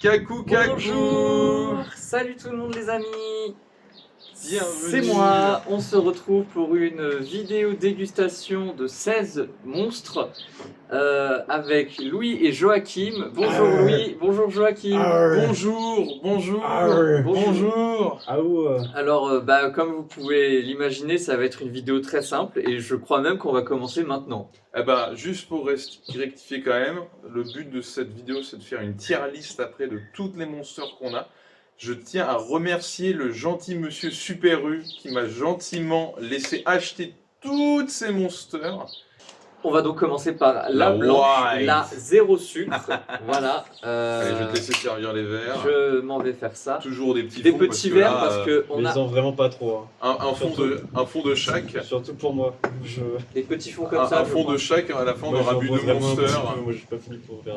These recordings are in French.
Kakou Kakou. Bonjour. Salut tout le monde les amis. Bienvenue. C'est moi, on se retrouve pour une vidéo dégustation de 16 monstres avec Louis et Joachim. Bonjour Louis, bonjour Joachim. Bonjour, bonjour, Bonjour. bonjour. Alors comme vous pouvez l'imaginer, ça va être une vidéo très simple et je crois même qu'on va commencer maintenant. Eh ben, juste pour rectifier quand même, le but de cette vidéo, c'est de faire une tier list après de toutes les monsters qu'on a. Je tiens à remercier le gentil monsieur Super U qui m'a gentiment laissé acheter toutes ces monsters. On va donc commencer par la La blanche, white. la zéro sucre. Voilà. Allez, je vais te laisser servir les verres. Je m'en vais faire ça. Toujours des petits Des fonds, petits parce que verres là, parce que on Mais a ils ont vraiment pas trop. Hein. un fond de chaque. Surtout pour moi. des petits fonds comme ça. Un je fond pense. de chaque, à la fin on Moi, aura j'en bu bois deux vraiment un petit monsters. peu, moi j'ai pas fini pour faire.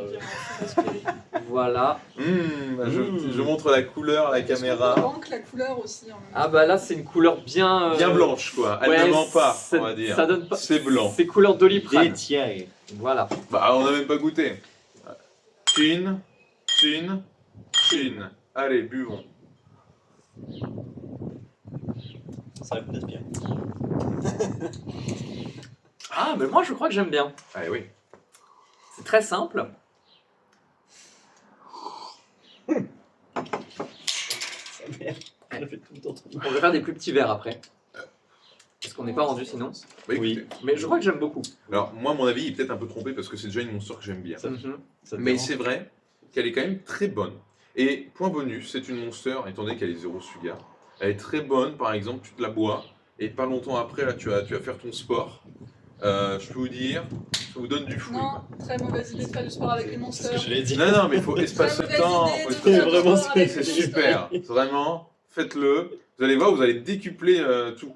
Voilà. Je montre la couleur à la caméra. On manque la couleur aussi. En même temps. Ah bah là c'est une couleur bien. Bien blanche quoi, elle ouais, ne ment pas, ça- on va dire. ça donne pas- C'est blanc. C'est couleur Doliprane. Des tiers. Voilà. Bah on n'a même pas goûté. Chin, chin, chin. Allez, buvons. Ça répète bien. Ah mais moi je crois que j'aime bien. Allez, oui. C'est très simple. Ça merde. On a fait tout le temps. On va faire des plus petits verres après. Parce qu'on n'est pas rendu sinon. Bah, Oui. écoutez. Mais je crois que j'aime beaucoup. Alors moi mon avis il est peut-être un peu trompé parce que c'est déjà une monster que j'aime bien. Ça- Mhm. Ça te Mais dérange c'est vrai qu'elle est quand même très bonne. Et point bonus, c'est une monster, étant donné qu'elle est zéro sugar. Elle est très bonne, par exemple, tu te la bois, et pas longtemps après, là, tu vas faire ton sport. Je peux vous dire, ça vous donne du fou. Non, très mauvaise idée de faire du sport avec les C'est ce monsters. que j'allais dire. Non, non, mais il faut espacer Très le temps. mauvaise faut idée de espacer- faire du Vraiment, sport avec C'est les super, vraiment, faites-le. Vous allez voir, vous allez décupler tout.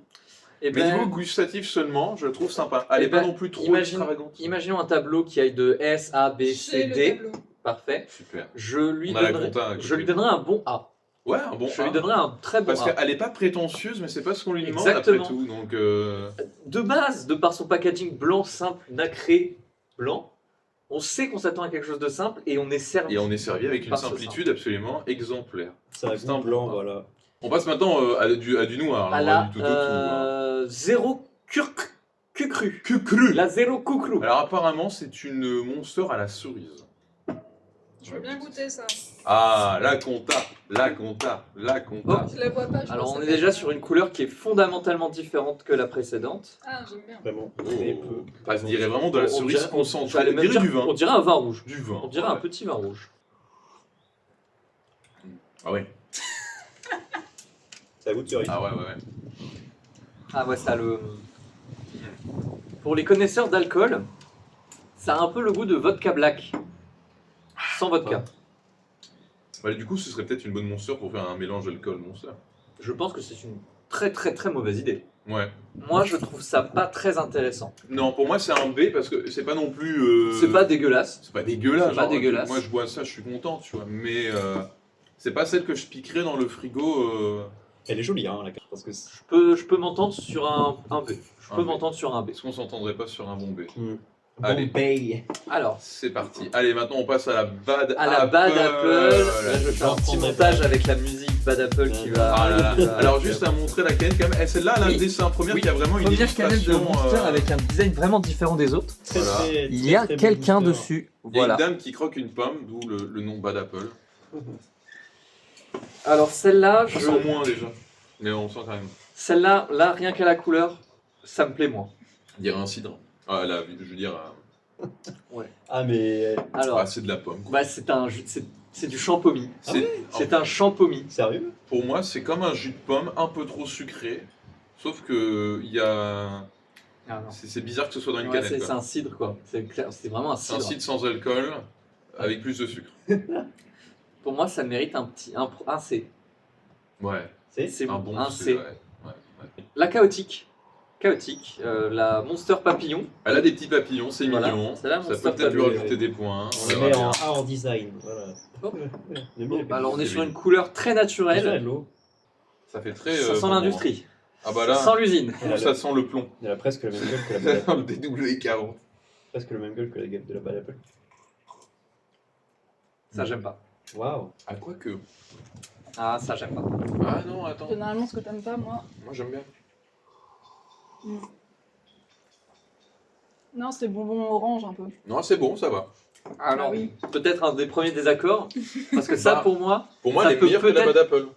Et Mais ben, niveau gustatif seulement, je le trouve sympa. Elle Eh est pas ben, non plus trop imagine- extravagante. imaginons un tableau qui aille de S, A, B, Chez C, le D. tableau. Parfait. Super. Je lui On a la donnerai, compta à je côté. lui donnerai un bon A. Ouais, un bon Je lui A. donnerai un très bon Parce A. qu'elle est pas prétentieuse, mais c'est pas ce qu'on lui demande Exactement. après tout. Donc, De base, de par son packaging blanc, simple, nacré, blanん, on sait qu'on s'attend à quelque chose de simple et on est servi. Et on est servi avec une Par ce simplitude absolument exemplaire. Ça a C'est un goût blanc, bon. voilà. On passe maintenant à du noir. À Là, on la va du tout au tout. Hein. zéro cucru. Que cru. La zéro cucru. Alors apparemment c'est une monster à la cerise. Je veux bien goûter ça. Ah, la compta, la compta, la compta. Je la vois pas. je Alors pense on que est ça déjà fait- sur une couleur qui est fondamentalement différente que la précédente. Ah, j'aime bien. Vraiment. Oh. Très peu. Ah, je dirais vraiment de la On cerise dirait- concentrée. j'allais On même dirait dire- du vin. On dirait un vin rouge. Du vin. On dirait un ouais. petit vin rouge. Ah ouais. Ça goûte cerise. Ah ouais, ouais, ouais. Ah ouais, ça le. Pour les connaisseurs d'alcool, ça a un peu le goût de vodka black. Sans vodka. Bah, du coup, ce serait peut-être une bonne monster pour faire un mélange alcool-monster. Je pense que c'est une très mauvaise idée. Ouais. Moi, je trouve ça pas très intéressant. Non, pour moi c'est un B parce que c'est pas non plus. C'est pas dégueulasse. C'est pas dégueulasse. C'est pas genre, dégueulasse. Moi je bois ça, je suis content, tu vois. Mais c'est pas celle que je piquerais dans le frigo. Elle est jolie, hein, la carte. Parce que Je peux m'entendre sur un B. Je Un peux B. m'entendre sur un B. Est-ce qu'on s'entendrait pas sur un bon B? Hmm. Allez. Bombay. Alors, C'est parti. Allez, maintenant on passe à la Bad à la Apple. Bad Apple, là, je fais un j'en petit prendrai montage pas. avec la musique Bad Apple qui va. Ah là là. qui va- Alors juste à montrer la canette quand même. Eh, celle-là, elle a Oui. un dessin première Oui. qui a vraiment une Première canette de illustration. Monster avec un design vraiment différent des autres. Très, Voilà. très, Il y a très, très quelqu'un bon booster. dessus. Il y a Voilà. une dame qui croque une pomme, d'où le nom Bad Apple. Alors celle-là, On sent moins déjà. Mais on sent quand même. celle-là, là, rien qu'à la couleur, ça me plaît moins. On dirait un cidre. Ah là, je veux dire, Ah, mais. Alors, c'est de la pomme. quoi. bah, c'est du champomis. C'est un champomis. Sérieux? Pour moi, c'est comme un jus de pomme un peu trop sucré. Sauf que il y a. Ah, non. C'est bizarre que ce soit dans une Ouais, canette. c'est quoi. un cidre quoi. C'est clair, c'est vraiment un C'est un cidre. cidre sans alcool avec plus de sucre. Pour moi, ça mérite un C. Ouais. C'est Un bon un C. C. Ouais, ouais. La chaotique. Chaotique. La Monster Papillon. Elle a des petits papillons, c'est Voilà, mignon. c'est la Ça Monster peut peut-être lui Papillon. rajouter des points. On On le verra met bien. en A en design. Voilà. Oh. Ouais, on aime bien les Alors on est c'est sur bien. une couleur très Déjà, naturelle. l'eau. Ça fait très. Ça sent bon, l'industrie. Ah bah là, Sans l'usine. ça sent le plomb. Elle a presque la même gueule que la Bad Apple. Le DW40. Presque la même gueule que la gueule de la Bad Apple. Ça j'aime pas. Waouh. Ah, quoi que. Ah, ça, j'aime pas. Ah non, attends. Généralement, ce que t'aimes pas, moi. Moi, j'aime bien. Non, c'est bonbon orange un peu. Non, c'est bon, ça va. Alors, Ah oui. peut-être un des premiers désaccords, parce que ça, Bah, pour moi, Pour moi, Ça elle est peut meilleure que la peut-être- Bad Apple.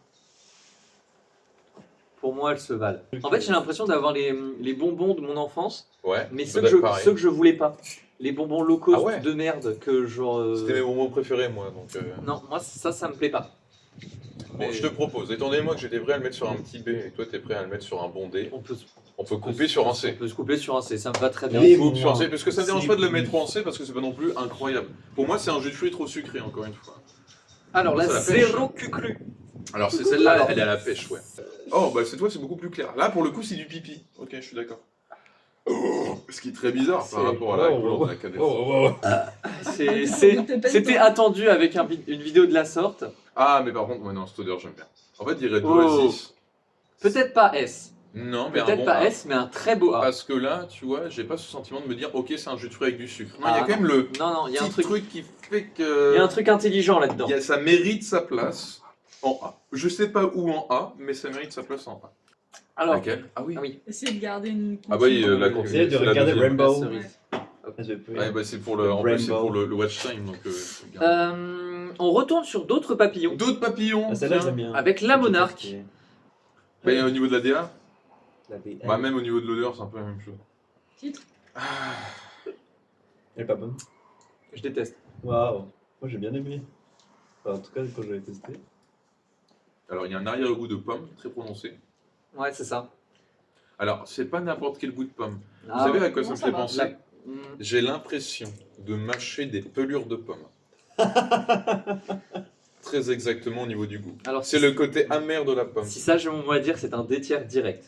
elles se valent. En fait, j'ai l'impression d'avoir les bonbons de mon enfance, Ouais. mais Bad Apple, pareil. ceux que je voulais pas. Les bonbons locaux Ah ouais. de merde que genre. C'était mes bonbons préférés, moi. Donc, Non, moi, ça me plaît pas. Bon, Mais je te propose, étant donné moi que j'étais prêt à le mettre sur un petit B et toi t'es prêt à le mettre sur un bon D, on peut, on peut couper sur un C. On peut se couper sur un C, ça me va très bien. Oui. On coupe sur un C parce que ça me dérange C'est pas de le plus. mettre en C parce que c'est pas non plus incroyable. Pour moi, c'est un jus de fruits trop sucré, encore une fois. Alors, la Ça, la pêche. zéro cucru. Alors, c'est celle-là, elle est à la pêche, ouais. Oh, bah, c'est toi, c'est beaucoup plus clair. Là, pour le coup, c'est du pipi. Ok, je suis d'accord. Ce qui est très bizarre par rapport à la couleur de la canette. C'était attendu avec une vidéo de la sorte. Ah, mais par contre, moi, non, cette odeur, j'aime bien. En fait, il dirait Oh. d'Oasis. Peut-être pas S. Non, mais un Peut-être bon pas A. S, mais un très beau A. Parce que là, tu vois, j'ai pas ce sentiment de me dire, ok, c'est un jus de fruits avec du sucre. Non, il y Ah, a quand même le Non, il y a un petit truc, qui fait que. il y a un truc intelligent là-dedans. Ça mérite sa place en A. Je sais pas où en A, mais ça mérite sa place en A. Alors, Laquelle Ah oui. ah oui. Essayez de garder une. Ah bah oui, continuité. la Essayez de c'est la regarder deuxième. Rainbow. La cerise. Ouais, bah c'est pour le, en plus, c'est Rainbow. pour le watch time, donc. Faut garder. On retourne sur d'autres papillons. D'autres papillons. Ah, celle-là, tiens. j'aime bien. Avec la monarque. Bah, au niveau de la DA, La BL. bah, même au niveau de l'odeur, c'est un peu la même chose. Titre. Elle est pas bonne. Je déteste. Waouh. Moi, j'ai bien aimé. Enfin, en tout cas, quand j'avais testé. Alors, il y a un arrière-goût de pomme très prononcé. Ouais, c'est ça. Alors, c'est pas n'importe quel goût de pomme. Vous Ah, savez à quoi ça non, me ça fait va. penser J'ai l'impression de mâcher des pelures de pommes. Très exactement au niveau du goût. Alors, C'est le côté amer de la pomme. Si ça, j'ai mon mot à dire, c'est un détiers direct.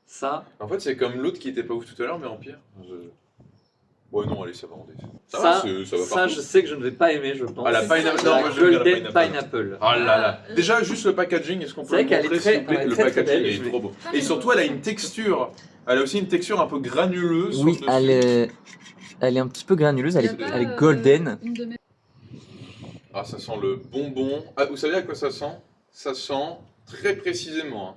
Ça, En fait, c'est comme l'autre qui était pas ouf tout à l'heure, mais en pire. Ouais, non, allez, ça va en dé. ça, ça va ça, partout. je sais que je ne vais pas aimer, je pense. Ah, la C'est ça, pineapple. j'ai Non, La moi, j'aime bien la Golden Pineapple. Oh là là. Ah, Déjà, juste le packaging, est-ce qu'on peut C'est vrai le qu'elle est montrer, très- s'il vous plaît elle est Le très, très packaging belle, est je vais- trop beau. Ah, Et mais surtout, elle a une texture. Elle a aussi une texture un peu granuleuse. Oui, sur le dessus. elle est un petit peu granuleuse, y a elle pas, est golden. Une de mes... Ah, ça sent le bonbon. Ah, vous savez à quoi ça sent Ça sent très précisément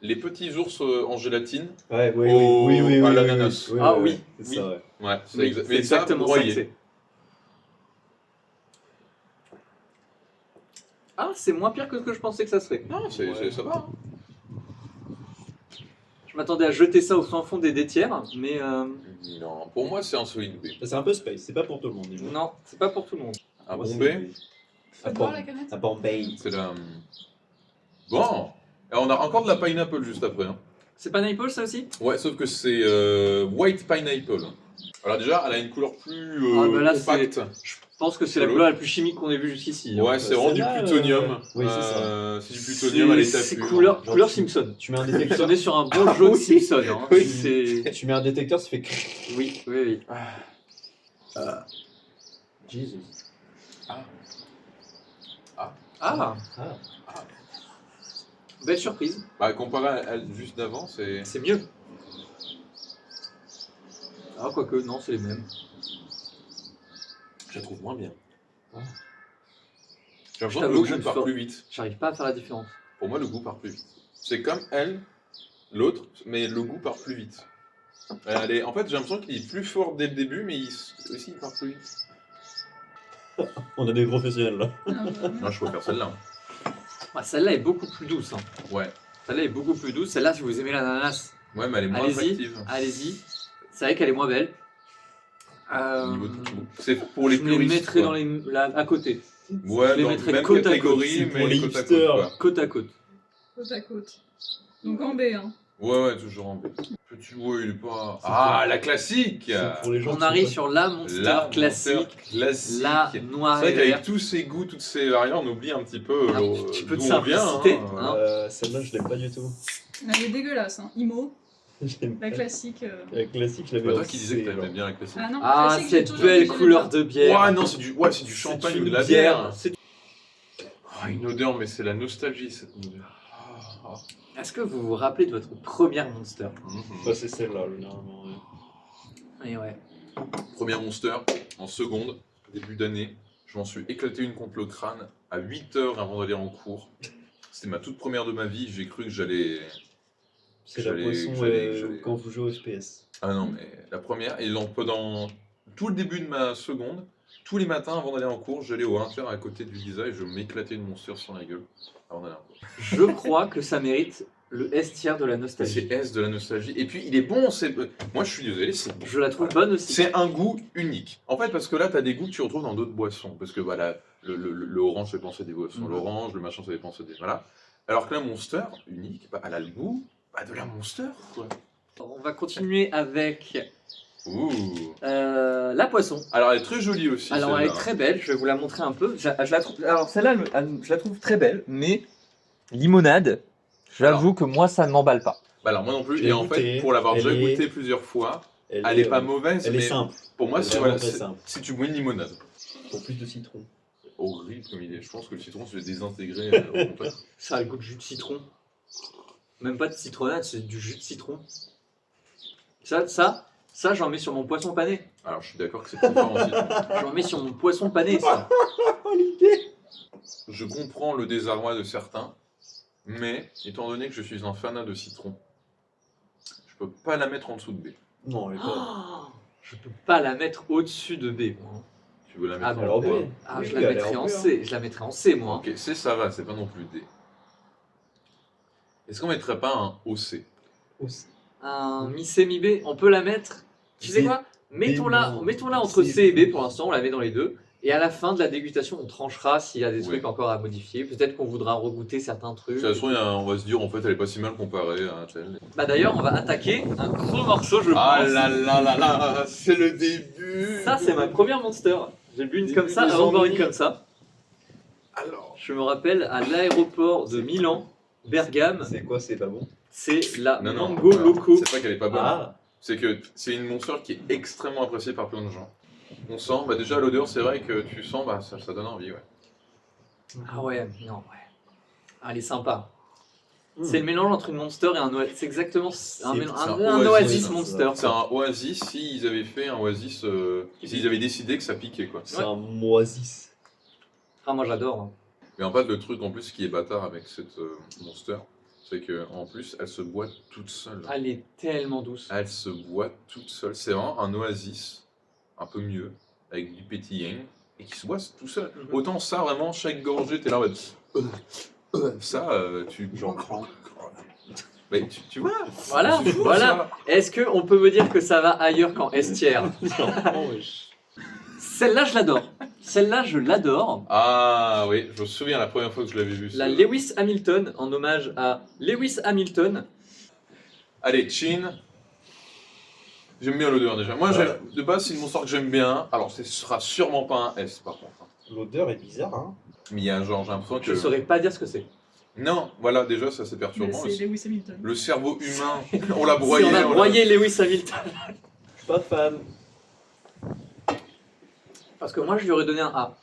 les petits ours en gélatine. Ouais, oui, Au- oui, oui, oui. à oui, l'ananas. oui, Ah ouais, oui, ouais, c'est oui. ça, ouais. Ouais, c'est Oui, c'est mais ça, exactement ça que broyé. c'est. Ah, c'est moins pire que ce que je pensais que ça serait. Non, ça va. Hein. Je m'attendais à jeter ça au fin fond des détières, mais Non, pour moi, c'est un solide B. C'est un peu space, c'est pas pour tout le monde. dis-moi. non, c'est pas pour tout le monde. Un Moi, bon c'est- B. Faites voir la canette. À Bombay. C'est la. Bon Alors, on a encore de la pineapple juste après. Hein. C'est pas Pineapple ça aussi? Ouais, sauf que c'est white pineapple. Alors déjà, elle a une couleur plus Ah, bah là, compacte. Je pense que c'est la Sur couleur la plus chimique qu'on ait vue jusqu'ici. hein. Ouais, c'est vraiment du Celle-là, plutonium. oui, c'est ça. C'est du plutonium à l'état C'est pur. couleur, Genre, couleur tu- Simpson. Tu mets un On détecteur. est sur un bon jaune oui. Simpson. Hein. Oui. C'est... Tu mets un détecteur, ça fait. Oui, oui, oui. Jesus. Ah, Ah. belle surprise. Bah, comparé à elle juste d'avant, c'est. C'est mieux. Ah, quoique, non, c'est les mêmes. Je la trouve moins bien. Ah. J'ai l'impression Je que t'avoue le que je goût ne part fais- plus vite. J'arrive pas à faire la différence. Pour moi, le goût part plus vite. C'est comme elle, l'autre, mais le goût part plus vite. En fait, j'ai l'impression qu'il est plus fort dès le début, mais aussi il part plus vite. On a des professionnels là. Moi, je préfère celle-là. Ah, celle-là est beaucoup plus douce. Hein. Ouais. Celle-là est beaucoup plus douce. Celle-là, si vous aimez l'ananas, Ouais, mais elle est moins allez-y. attractive. Allez-y. C'est vrai qu'elle est moins belle. Au niveau de tout. C'est pour les je me les puristes. mettrais quoi. dans à côté, Ouais, je les dans mettrais même côte à côte, catégorie, c'est mais pour les côte à côte, hipsters. quoi. côte à côte. Côte à côte. Donc en B, hein. Ouais, toujours en B. Petit ouais, il est pas. Ah, la classique C'est pour les gens On qui arrive sont sur la Monster La classique, Monster classique. la C'est noire vrai et qu'avec verte. tous ces goûts, toutes ces variantes, on oublie un petit peu Un petit peu de d'où on vient, simplicité, hein. hein. pas- Celle-là, je l'aime pas du tout. Elle est dégueulasse, hein. Imo, J'aime la pas. classique. La classique, je Bah, l'avais toi en qui disais que C, t'aimais genre. bien la classique. Ah non, Ah, classique, j'ai cette toujours belle dit que j'aimais couleur pas. de bière. Ouais, non, c'est du champagne, de la bière. C'est Oh, une odeur, mais c'est la nostalgie cette odeur. Ah, ah. Est-ce que vous vous rappelez de votre première Monster? Mhm. Bah, c'est celle-là, généralement. Ouais. Et ouais. Première Monster, en seconde, début d'année. Je m'en suis éclaté une contre le crâne à 8h avant d'aller en cours. C'était ma toute première de ma vie. J'ai cru que j'allais. C'est la J'allais- poisson j'allais- quand vous jouez au SPS. Ah non, mais la première. Et donc, pendant tout le début de ma seconde, tous les matins avant d'aller en cours, j'allais au Hunter à côté du Lisa et je m'éclatais une monster sur la gueule avant d'aller en cours. Je crois que ça mérite le S tier de la C'est nostalgie. S de la nostalgie. Et puis, il est bon. Moi, je suis désolé, c'est bon. Je la trouve bonne aussi. C'est un goût unique. En fait, parce que là, tu as des goûts que tu retrouves dans d'autres boissons. Parce que voilà, le orange fait penser à des boissons, Mhm. l'orange, le machin, ça fait penser à des. Voilà. Alors que la Monster, unique, bah, elle a le goût de la Monster, quoi. On va continuer avec Ouh. la poisson. Alors, elle est très jolie aussi. Alors elle est celle-là. très belle, je vais vous la montrer un peu. Je la trouve, alors celle-là, je la trouve très belle, mais limonade, j'avoue que moi, ça ne m'emballe pas. Bah, alors, moi non plus. Je l'ai Et en fait, goûtée. pour l'avoir déjà Elle est- goûté plusieurs fois, elle est pas mauvaise, Elle est mais simple. pour moi, Elle est c'est vraiment voilà, très simple. si tu bois une limonade. Pour plus de citron. Horrible comme idée. Je pense que le citron se fait désintégrer au contraire. Ça a le goût de jus de citron. Même pas de citronnade, c'est du jus de citron. Ça j'en mets sur mon poisson pané. Alors, je suis d'accord que c'est très fort en citron. J'en mets sur mon poisson pané, ça. Je comprends le désarroi de certains, mais étant donné que je suis un fanat de citron, je peux pas la mettre en dessous de B. Non, elle est pas. Oh, je peux pas la mettre au-dessus de B. Moi. Tu veux la mettre Ah, en Alors, quoi? B. Ah, Oui, je oui, la elle est mettrais en en B, C. Je la mettrais en C, moi. Ok, C ça va, c'est pas non plus D. Est-ce qu'on mettrait pas un OC? Aussi. Un mi-C, mi-B, on peut la mettre. Tu sais B. quoi? Mettons-la non. entre C. C et B pour l'instant, on la met dans les deux. Et à la fin de la dégustation, on tranchera s'il y a des trucs Ouais. encore à modifier. Peut-être qu'on voudra regoûter certains trucs. De toute façon, on va se dire en fait elle est pas si mal comparée à telle. Bah d'ailleurs, on va attaquer un gros morceau, je Ah pense. là là là là, c'est le début. Ça, c'est ma première Monster. J'ai bu une Début comme ça des avant de boire une ennuis. comme ça. Alors, Je me rappelle à l'aéroport de Milan, Bergame, C'est quoi, c'est pas bon? c'est la non non, Mango alors, Loco. c'est pas qu'elle est pas bonne. Ah, C'est que c'est une monster qui est extrêmement appréciée par plein de gens. On sent, bah déjà l'odeur, c'est vrai que tu sens, bah ça donne envie, ouais. Ah ouais, non, ouais. Ah, elle est sympa. Hmm. C'est le mélange entre une Monster et un Oasis. C'est exactement un un Oasis, Oasis Monster. C'est un Oasis s'ils avaient fait un Oasis, s'ils avaient décidé que ça piquait quoi. c'est un moisis. Ah, moi j'adore. Hein. Mais en fait, le truc en plus qui est bâtard avec cette monster, c'est que en plus, elle se boit toute seule. Elle est tellement douce. Elle se boit toute seule. C'est vraiment un oasis, un peu mieux, avec du pétillant, et qui se boit tout seul. Mhm. Autant ça, vraiment, chaque gorgée, t'es là en mode... Ça, tu... J'en prends. Mais tu vois Voilà, c'est fou, voilà. ça. Est-ce qu'on peut me dire que ça va ailleurs qu'en S tier? J'en prends, wesh. Celle-là, je l'adore. Celle-là, je l'adore. Ah oui, je me souviens la première fois que je l'avais vu. La ça. Lewis Hamilton, en hommage à Lewis Hamilton. Allez, Chin. J'aime bien l'odeur déjà. Moi, de base, c'est une monster que j'aime bien. Alors, ce sera sûrement pas un S par contre. L'odeur est bizarre, hein. Mais il y a un genre, j'ai l'impression Je que... saurais pas dire ce que c'est. Non, voilà, déjà, ça c'est Mais perturbant. c'est Lewis Hamilton. Le cerveau humain, on l'a Si broyé. on a l'a- broyé Lewis Hamilton. Je suis pas fan. Parce que moi, je lui aurais donné un A.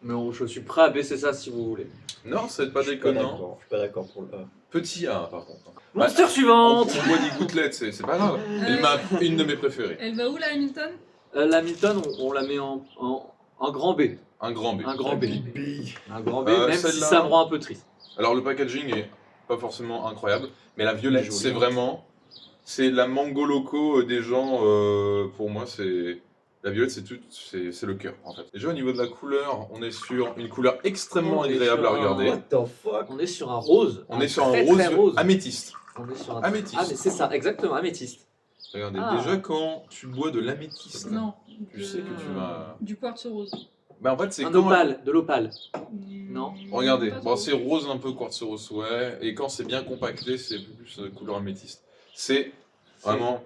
Mais je suis prêt à baisser ça si vous voulez. Non, c'est pas Je suis pas déconnant. d'accord. Je suis pas d'accord pour le A. Petit A, par contre. Monster On suivante. boit des gouttelettes, c'est pas grave. Une de mes préférées. Elle va où la Hamilton? L'Hamilton, on la met en grand B. Un grand B. Un grand B. Bibi. Un grand B, même si celle-là- ça me rend un peu triste. Alors, le packaging est pas forcément incroyable, mais la violette, Joli, c'est hein. vraiment... C'est la mango loco des gens, pour moi, c'est... La violette, c'est le cœur, en fait. Déjà, au niveau de la couleur, on est sur une couleur extrêmement On est agréable sur à regarder. What the fuck? On est sur un rose. On est sur très, un rose, très rose. améthyste. On est sur un Améthyste. Ah, mais c'est ça, exactement, améthyste. Regardez, Ah. déjà quand tu bois de l'améthyste, Non. tu sais que tu vas... Du quartz rose. Bah en fait, c'est Un quand... opale, de l'opale. Non. Regardez, Pas bon, trop. c'est rose un peu quartz rose, ouais, et quand c'est bien compacté, c'est plus couleur améthyste. C'est vraiment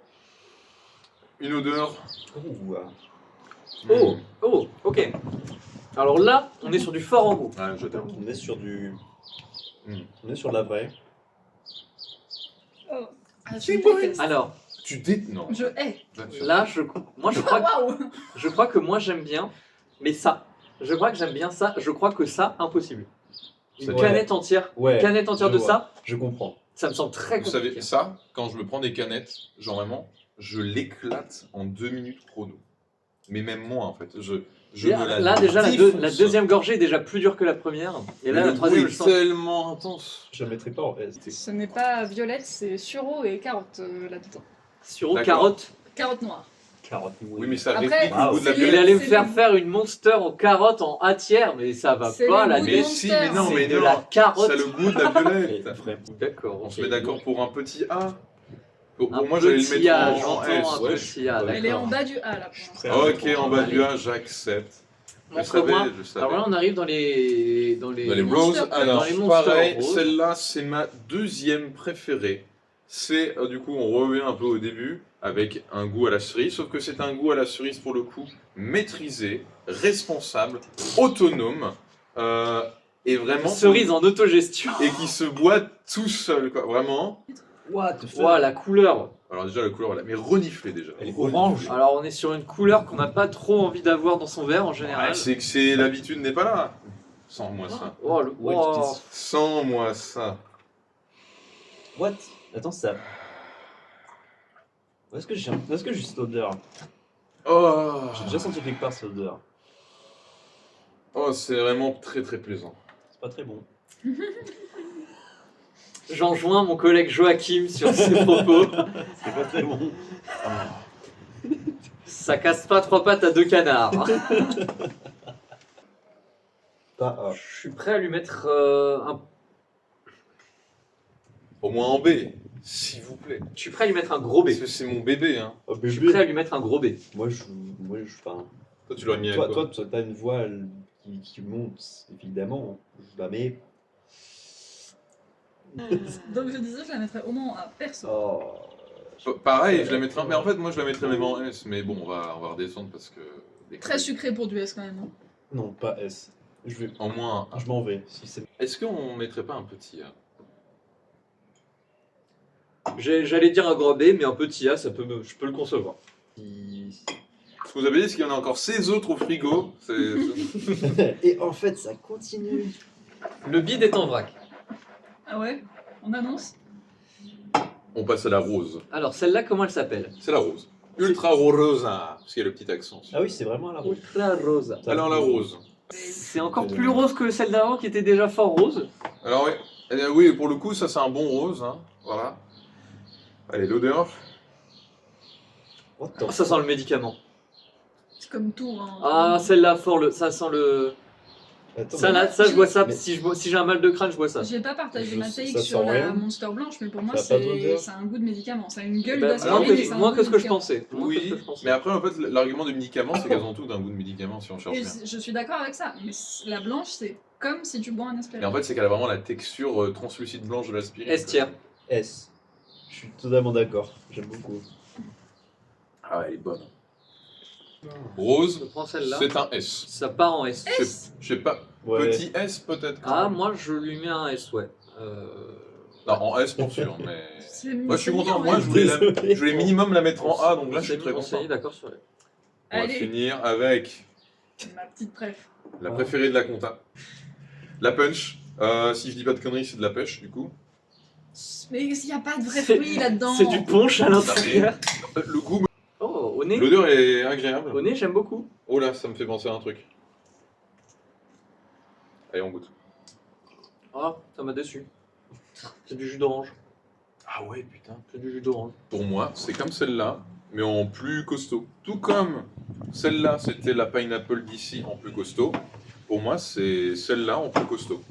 une odeur... Ouh, ah. Oh, oh, ok. Alors là, on est sur du fort en goût. Ouais, je t'aime. On est sur du. Hmm. On est sur de la vraie. Oh. Ah, C'est je bon. déteste. Alors, Tu dé... Non. Je hais. là, moi, Waouh. je crois que moi, j'aime bien, mais ça. Je crois que j'aime bien ça. Je crois que ça, impossible. Une Ouais. canette entière, Ouais. canette entière je de vois. ça, Je comprends. ça me semble très Vous compliqué. savez, ça, quand je me prends des canettes, genre vraiment, je l'éclate en 2 minutes chrono. Mais même moi, en fait. Je me la Là, déjà, la défonce. deuxième gorgée est déjà plus dure que la première. Et là, le la troisième, goût je est sens. tellement intense. Je la mettrai pas en S. Ce n'est pas violette, c'est sureau et carotte là-dedans. Sur D'accord. carotte. Carotte noire. Carotte. Oui, mais ça Après, réplique le goût de la c'est Il violette. allait me c'est faire les- faire une monster en carotte en A tiers, mais ça va C'est pas les la goûts Mais de si, Monster. mais non, C'est mais de non. la carotte. Ça a le goût de la violette. D'accord. On ok. se met d'accord pour un petit A. Pour Un moi, j'allais le petit mettre A, en j'entends S. un ouais, petit A, Elle est en d'accord. bas du A là pour Je suis l'instant. prêt à Ok, en bas du A, j'accepte. Je Montre-moi. savais, je savais. Alors là, on arrive dans les Dans les Monster roses, Punch. alors Dans les Monster pareil, Roses. celle-là c'est ma deuxième préférée. C'est du coup on revient un peu au début avec un goût à la cerise, sauf que c'est un goût à la cerise pour le coup maîtrisé, responsable, autonome et vraiment cerises en autogestion. et qui se boit tout seul quoi, vraiment. What the fuck? Ouah, la couleur. Alors déjà la couleur, mais reniflée déjà. Elle est Orange. orange. Alors, on est sur une couleur qu'on n'a pas trop envie d'avoir dans son verre en général. C'est que c'est l'habitude n'est pas là. Sans moi ça. Oh, le... What oh. is- Sans moi ça. What? Attends, ça. Où est-ce que j'ai cette odeur? Oh, J'ai déjà senti quelque part cette odeur. oh c'est vraiment très très plaisant. C'est pas très bon. J'enjoins mon collègue Joachim sur ses propos. C'est pas très bon. Ça casse pas trois pattes à deux canards. Pas A. Je suis prêt à lui mettre un... Au moins en B, s'il vous plaît. Je suis prêt à lui mettre un gros B. Parce que c'est mon bébé, hein. Oh, Je suis bébé. prêt à lui mettre un gros B. Moi, enfin, Toi, tu l'aurais mis à quoi toi, t'as une voix qui monte, évidemment. Je la mets. Donc je disais, je la mettrais au moins en A, perso. Oh. Pareil, je la mettrais. Mais en fait, moi, je la mettrais même en S. Mais bon, on va redescendre parce que. Très sucré pour du S quand même. Hein. Non, pas S. En moins. Je m'en vais. Si c'est... Est-ce qu'on mettrait pas un petit A J'allais dire un gros B, mais un petit A, je peux le concevoir. Ce que vous avez dit, c'est qu'il y en a encore 16 autres au frigo. Et en fait, ça continue. Le bide est en vrac. Ah ouais. On annonce. On passe à la rose. Alors, celle-là, comment elle s'appelle? C'est la rose. Ultra rosa. Parce qu'il y a le petit accent. Ah oui, c'est vraiment la rose. La rose. Alors, la rose. C'est encore plus rose que celle d'avant qui était déjà fort rose. Alors, oui. Oui, pour le coup, ça, c'est un bon rose. Hein. Voilà. Allez, l'odeur. What the Oh, ça sent le médicament. C'est comme tout. Hein. Ah, celle-là, fort, ça sent le... Attends, Ça, mais- là, ça, je bois ça. Mais- Si j'ai un mal de crâne, je bois ça. J'ai pas partagé ma Ça take sent sur la rien. Monster blanche, mais pour moi, Ça a pas d'odeur. c'est un goût de médicament. Ça a une gueule Ben, alors, d'aspirine. oui, et c'est un moins goût que de ce que je médicament. pensais. Moins que ce Oui, que je pensais. mais après, en fait, l'argument du médicament, c'est qu'elles ont toutes un goût de médicament si on cherche Et bien. je suis d'accord avec ça, mais la blanche, c'est comme si tu bois un Et aspirine. en fait, c'est qu'elle a vraiment la texture translucide blanche de l'aspirine. S tiers. S. Je suis totalement d'accord. J'aime beaucoup. Ah, elle est bonne. Rose, Je prends celle-là. c'est un S. Ça part en S. Je sais pas, Ouais. petit S peut-être. quand Ah, même. moi, je lui mets un S, ouais. Non, en S pour sûr, mais. C'est- Moi, je suis c'est content. mignon, Moi, hein. je voulais minimum la mettre en A, donc là, je suis très On content. s'est mis d'accord sur elle. On va Allez, finir avec ma petite préf. la préférée de la compta. La punch. Si je dis pas de conneries, c'est de la pêche, du coup. Mais il n'y a pas de vrai C'est- fruit là-dedans. C'est du punch à l'intérieur. Le goût, Oh, au nez. l'odeur est agréable. Au nez, j'aime beaucoup. Oh là, ça me fait penser à un truc. Allez, on goûte. Ah, ça m'a déçu. C'est du jus d'orange. Ah ouais, putain. C'est du jus d'orange. Pour moi, c'est comme celle-là, mais en plus costaud. Tout comme celle-là, c'était la pineapple d'ici en plus costaud. Pour moi, c'est celle-là en plus costaud.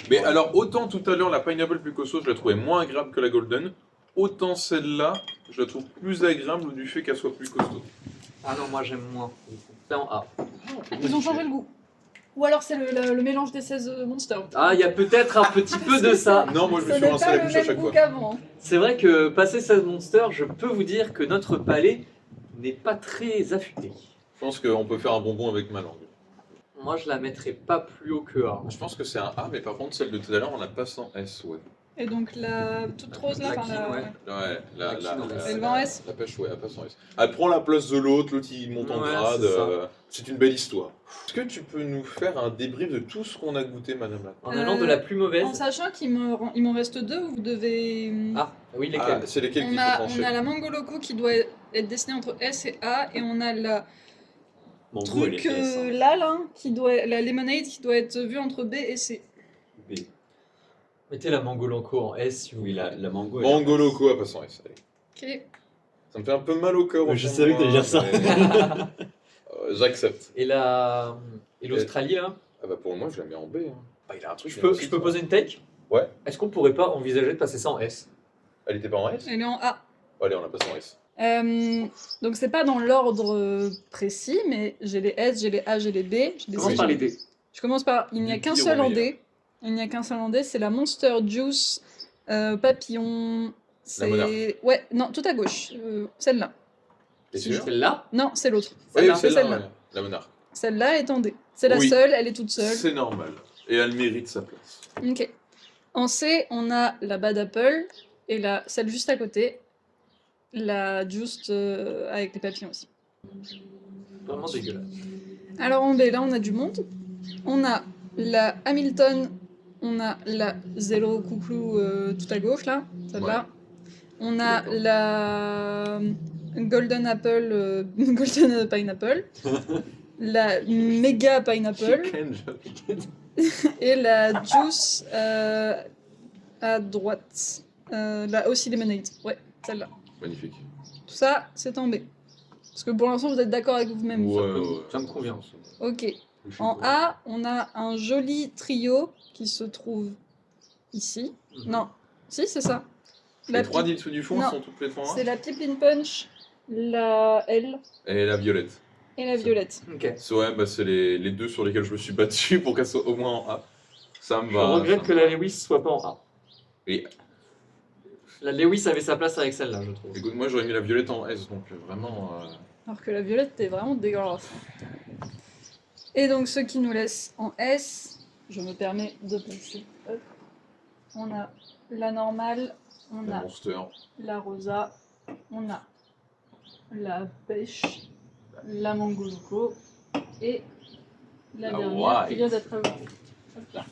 Mais alors, autant tout à l'heure, la pineapple plus costaud, je la trouvais moins agréable que la golden. Autant celle-là, je la trouve plus agréable du fait qu'elle soit plus costaud. Ah non, moi j'aime moins. C'est en A. Ils ont changé le goût. Ou alors c'est le mélange des 16 Monsters. Ah, il y a peut-être un petit peu de ça. Non, moi je me Ce suis n'est rincé pas la le bouche à même chaque goût fois. qu'avant. C'est vrai que passé 16 Monsters, je peux vous dire que notre palais n'est pas très affûté. Je pense qu'on peut faire un bonbon avec ma langue. Moi, je la mettrais pas plus haut que A. Je pense que c'est un A, mais par contre, celle de tout à l'heure, on la passe en S, ouais. Et donc la toute rose là, La enfin, quine, ouais. Ouais, La quine en S. Elle va en S. La pêche, ouais, elle passe en S. Elle prend la place de l'autre, l'autre il monte en Ouais, grade. c'est ça. C'est une belle histoire. Est-ce que tu peux nous faire un débrief de tout ce qu'on a goûté, madame la... En allant de la plus mauvaise. En sachant qu'il m'en reste deux, vous devez. Ah, oui, Ah, lesquelles? c'est lesquels on, qu'il faut a, trancher on a la mango loco qui doit être dessinée entre S et A, et on a la Mango, elle truc est S, hein. là, la lemonade qui doit être vue entre B et C. B. Mettez la mango loco en S si vous Oui, voulez. la mango. Mango loco à passant S. Allez. Ok. Ça me fait un peu mal au cœur. Ouais, au je fond de savais que moi, t'allais dire ça. mais, J'accepte. Et l'Australie là, Ah bah pour moi, je la mets en B. Hein. Bah, il a un truc. je peux poser une take? Ouais. Est-ce qu'on pourrait pas envisager de passer ça en S? Elle était pas en S? Elle est en A. Allez, on la passe en S. Donc c'est pas dans l'ordre précis, mais j'ai les S, j'ai les A, j'ai les B. J'ai des Commence C, par j'ai les D. Je commence par. Il n'y a Du qu'un pire seul au en meilleur. D. Il n'y a qu'un seul en D, c'est la Monster Juice papillon. monarque. C'est. Ouais, non, tout à gauche. Celle-là. T'es sûr? Celle-là, Non, c'est l'autre. Oui, Celle-là. c'est celle-là, celle-là. ouais, la monarque. Celle-là est en D. C'est la Oui. seule, elle est toute seule. C'est normal. Et elle mérite sa place. Ok. En C, on a la Bad Apple et celle juste à côté, la Juice avec les papillons aussi. vraiment dégueulasse. Alors en B, là, on a du monde. On a la Hamilton, on a la Zéro Coucou tout à gauche, là, celle-là. On a D'accord. la Golden Apple, Golden Pineapple, la Mega Pineapple et la Juice à droite. Là aussi Lemonade, ouais, celle-là. Magnifique. Tout ça, c'est en B. Parce que pour l'instant, vous êtes d'accord avec vous-même. Ouais. Ça me convient. Ok. En A, on a un joli trio qui se trouve ici. Non, si, c'est ça. Les trois Pip- dessous du fond Non. sont toutes les trois en C'est A. la Pippin Punch, la L Et la violette. et la Violette. Ok. Ouais, bah c'est les deux sur lesquels je me suis battu pour qu'elle soit au moins en A. Ça me Je va. regrette ça que me la va. Lewis soit pas en A. Oui. La Lewis avait sa place avec celle-là, je trouve. Écoute, moi j'aurais mis la violette en S, donc vraiment. Alors que la Violette est vraiment dégueulasse. Et donc, ce qui nous laisse en S, je me permets de passer. Hop. On a la normale, on la a monster. la rosa, on a la pêche, la mango loco et la La dernière qui white. vient d'être ajoutée. Hop là.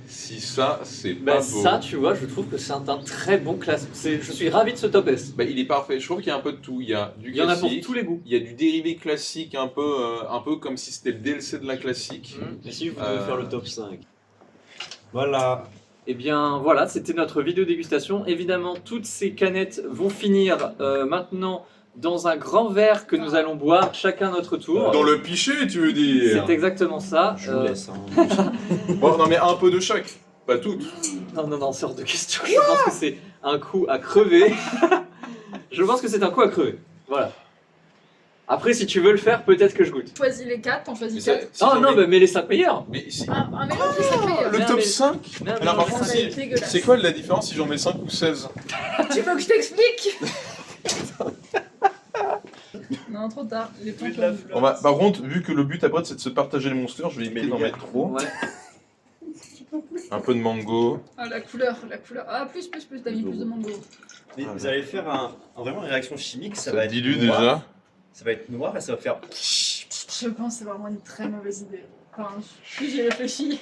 Si ça, c'est Bah, pas beau. ça, tu vois, je trouve que c'est un très bon classement. Je suis ravi de ce top S. Bah, il est parfait. Je trouve qu'il y a un peu de tout. Il y a du Il y en a pour classique, tous les goûts. il y a du dérivé classique, un peu comme si c'était le DLC de la classique. Et si vous devez Euh, faire le top 5. Voilà. Eh bien voilà, c'était notre vidéo dégustation. Évidemment, toutes ces canettes vont finir maintenant dans un grand verre que nous allons boire chacun notre tour. Dans le pichet, tu veux dire? C'est exactement ça. Je vous laisse. Hein. Bon, non, mais un peu de chaque. Pas toutes. Non, c'est hors de question. Je pense que c'est un coup à crever. Je pense que c'est un coup à crever. Voilà. Après, si tu veux le faire, peut-être que je goûte. Choisis les 4, t'en Mais choisis ça- 4. si Oh j'en non, mets- bah, mais les 5 meilleurs. Mais si- Un mélange de sacré. Le Non, top mais- 5 Non, Alors, par mais contre, ça si- va être dégueulasse. c'est quoi la différence si j'en mets 5 ou 16? Tu veux que je t'explique? Non, trop tard. Les Plus de pompes. la fleur. Par contre, vu que le but après c'est de se partager les monsters, je vais éviter d'en mettre trop. Ouais. Un peu de mango. Ah, la couleur. Ah, plus, t'as mis plus de mango. Mais vous allez faire vraiment une réaction chimique, ça Ça va être dilue noir. déjà. Ça va être noir et ça va faire. Je pense que c'est vraiment une très mauvaise idée. Enfin, plus j'y réfléchis.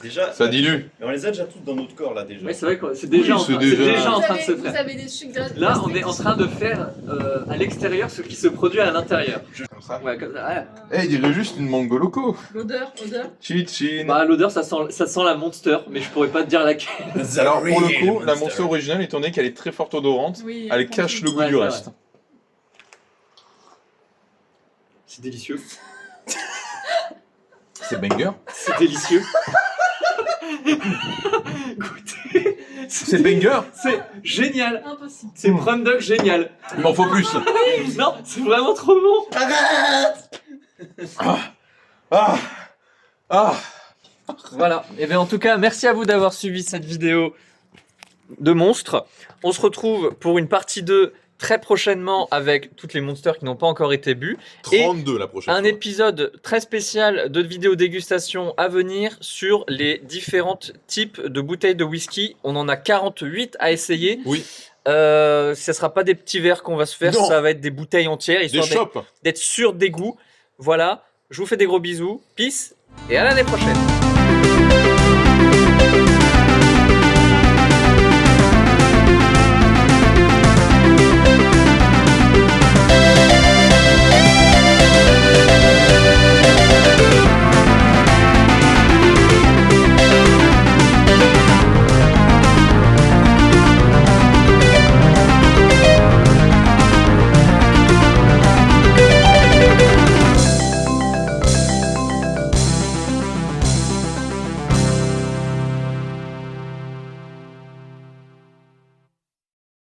Déjà. Ça dilue. Mais on les a déjà toutes dans notre corps là déjà. Ouais, c'est vrai que c'est déjà, Oui, en c'est train- c'est déjà- déjà en Vous train de avez, se vous faire. avez des sucres Là, on est en train de faire à l'extérieur ce qui se produit à l'intérieur. Comme ça. Ouais, comme ça. Ouais. Eh, il dirait juste une mango loco. L'odeur. Cheat chin. Bah, l'odeur, ça sent la Monster, mais je pourrais pas te dire laquelle. Alors pour le coup, la Monster. monster originale, étant donné qu'elle est très forte odorante, Oui, elle cache le goût Ouais, du c'est reste. C'est délicieux. C'est banger. C'est délicieux. Goûtez. C'est banger. C'est génial. Impossible. C'est Prum Dog génial. Il m'en faut plus. Non, c'est vraiment trop bon. Ah. Voilà. Et bien en tout cas, merci à vous d'avoir suivi cette vidéo de monstres. On se retrouve pour une partie 2 très prochainement avec toutes les monsters qui n'ont pas encore été bu. Et 32 la prochaine un fois. épisode très spécial de vidéo dégustation à venir sur les différents types de bouteilles de whisky. On en a 48 à essayer. Oui. Ça sera pas des petits verres qu'on va se faire, Non. ça va être des bouteilles entières, Des histoire chopes. d'être sûr des goûts. Voilà, je vous fais des gros bisous, peace et à l'année prochaine.